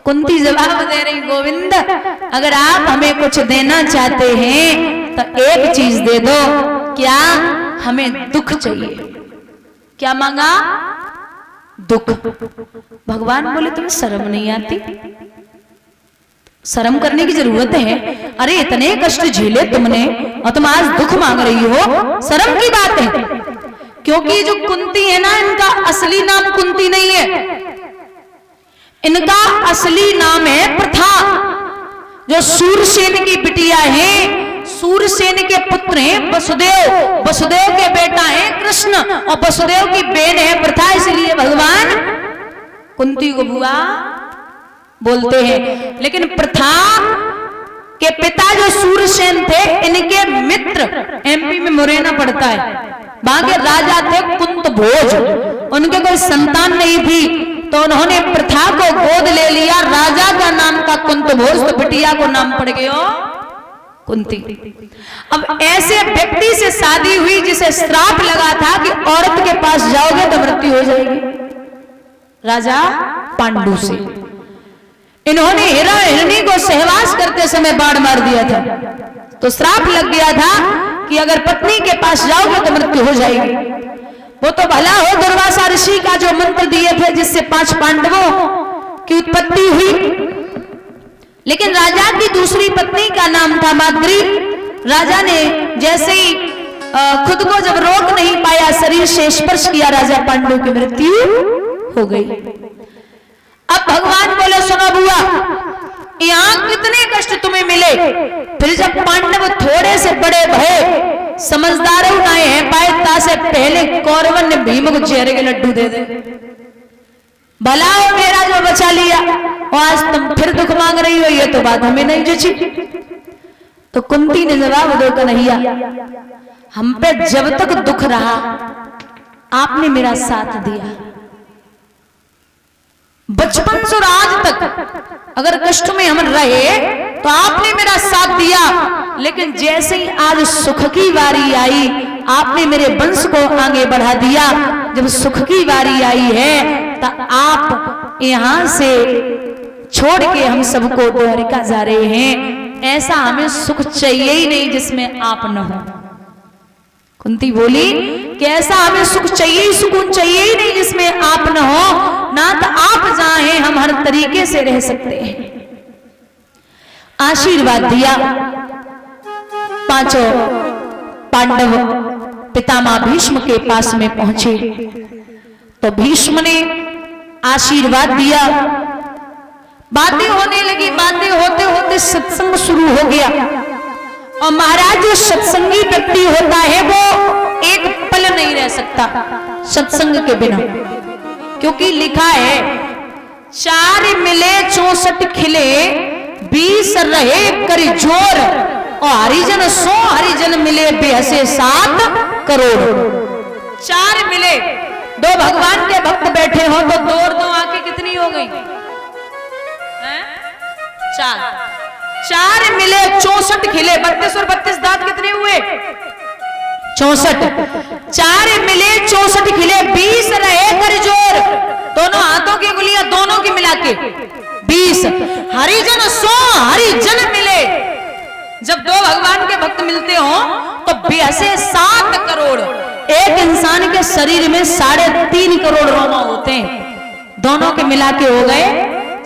कुंती जवाब दे रही, गोविंद अगर आप हमें कुछ देना चाहते हैं तो एक चीज दे दो। क्या? हमें दुख चाहिए। क्या मांगा? दुख। भगवान बोले तुम्हें शर्म नहीं आती? शर्म करने की जरूरत है। अरे इतने कष्ट झेले तुमने और तुम आज दुख मांग रही हो, शर्म की बात है। क्योंकि जो कुंती है ना, इनका असली नाम कुंती नहीं है, इनका असली नाम है प्रथा। जो सूरसेन की बिटिया है, सूरसेन के पुत्र हैं वसुदेव, वसुदेव के बेटा है कृष्ण और वसुदेव की बहन है प्रथा। इसलिए भगवान कुंती को बुआ बोलते हैं। लेकिन प्रथा के पिता जो सूरसेन थे, इनके मित्र, एमपी में मुरैना पड़ता है, वहां के राजा थे कुंत भोज। उनके कोई संतान नहीं थी तो उन्होंने प्रथा को गोद ले लिया। राजा का नाम था कुंत भोज, तो बिटिया को नाम पड़ गया कुंती। अब ऐसे व्यक्ति से शादी हुई जिसे श्राप लगा था कि औरत के पास जाओगे तो मृत्यु हो जाएगी, राजा पांडु से। इन्होंने हिरा हिरणी को सहवास करते समय बाण मार दिया था, तो श्राप लग गया था कि अगर पत्नी के पास जाओगे तो मृत्यु हो जाएगी। वो तो भला हो दुर्वासा ऋषि का जो मंत्र दिए थे जिससे 5 पांडवों की उत्पत्ति हुई। लेकिन राजा की दूसरी पत्नी का नाम था माद्री। राजा ने जैसे ही खुद को जब रोक नहीं पाया, शरीर से स्पर्श किया, राजा पांडु की मृत्यु हो गई। अब भगवान बोले सुनो बुआ, यहाँ कितने कष्ट तुम्हें मिले, फिर जब पांडव थोड़े से बड़े भय, समझदार उनाए हैं पायता से पहले कौरवन ने भीम को चेहरे के लड्डू दे दे। भला हो मेरा जो बचा लिया, और आज तुम फिर दुख मांग रही हो, ये तो बात हमें नहीं जची। तो कुंती ने जवाब दो, कन्हैया हम पे जब तक दुख रहा आपने मेरा साथ दिया, बचपन से आज तक अगर कष्ट में हम रहे तो आपने मेरा साथ दिया। लेकिन जैसे ही आज सुख की बारी आई, आपने मेरे वंश को आगे बढ़ा दिया। जब सुख की बारी आई है तो आप यहां से छोड़ के हम सबको द्वारिका जा रहे हैं। ऐसा हमें सुख चाहिए ही नहीं जिसमें आप न हो। कुंती बोली कि ऐसा हमें सुख चाहिए ही, सुकून चाहिए ही नहीं जिसमें आप न हो। ना तो आप जहां हैं हम हर तरीके से रह सकते हैं। आशीर्वाद दिया। 5 पांडव पितामह भीष्म के पास में पहुंचे तो भीष्म ने आशीर्वाद दिया। बातें होने लगी, बातें होते होते सत्संग शुरू हो गया। और महाराज जो सत्संगी व्यक्ति होता है वो एक पल नहीं रह सकता सत्संग के बिना, क्योंकि लिखा है 4 मिले 64 खिले 20 रहे कर जोर, और हरिजन 100 हरिजन मिले बेहसे 7 करोड़। 4 मिले, 2 भगवान के भक्त बैठे हो तो 2 और 2 आंखें कितनी हो गई? 4 मिले 64 खिले, 32 और 32 दांत कितने हुए? 64। 4 मिले 64 खिले 20 रहे कर जोर, दोनों हाथों की उंगलियां दोनों की मिला के 20। हरिजन 100 हरिजन मिले। जब 2 भगवान के भक्त मिलते हो तो बेहसे 7 करोड़। एक इंसान के शरीर में 3.5 करोड़ रोमा होते हैं, दोनों के मिला के हो गए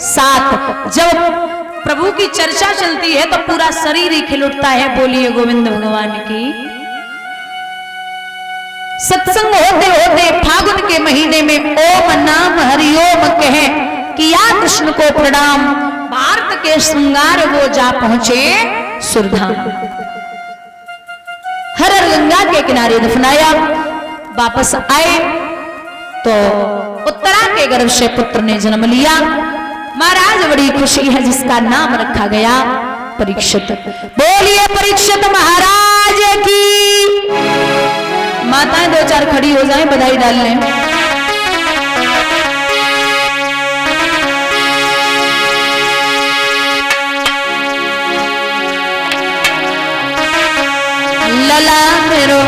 7। जब प्रभु की चर्चा चलती है तो पूरा शरीर ही खिल उठता है। बोलिए गोविंद भगवान की। सत्संग होते होते फागुन के महीने में ओम नाम हरिओम कहे किया कृष्ण को प्रणाम, भारत के श्रृंगार वो जा पहुंचे सुरधाम। हर गंगा के किनारे दफनाया। वापस आए तो उत्तरा के गर्भ से पुत्र ने जन्म लिया। महाराज बड़ी खुशी है जिसका नाम रखा गया परीक्षित। बोलिए परीक्षित महाराज की। माताएं 2-4 खड़ी हो जाएं, बधाई डाल लें। लला मेरो